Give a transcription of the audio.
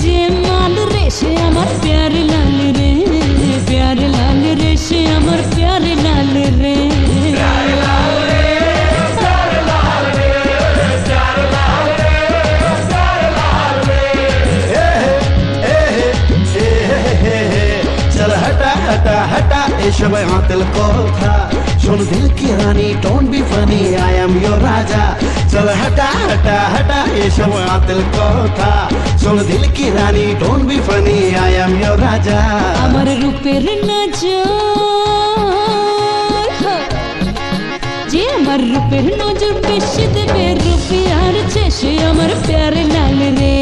যে মাল রে সে আমার প্যারে লাল রে, প্যারে লাল রে সে আমার প্যারে লাল রে। चल हटा हटा हटा एसब आतिल कोथा सुन दिल की रानी don't be funny I am your raja. चल हटा हटा हटा एसब आतिल कोथा सुन दिल की रानी don't be funny I am your raja. আমার রূপের নজর, যে আমার রূপের নজর বেশি দেবে রুপিয়ার চেয়ে সে আমার প্যারে লাল রে।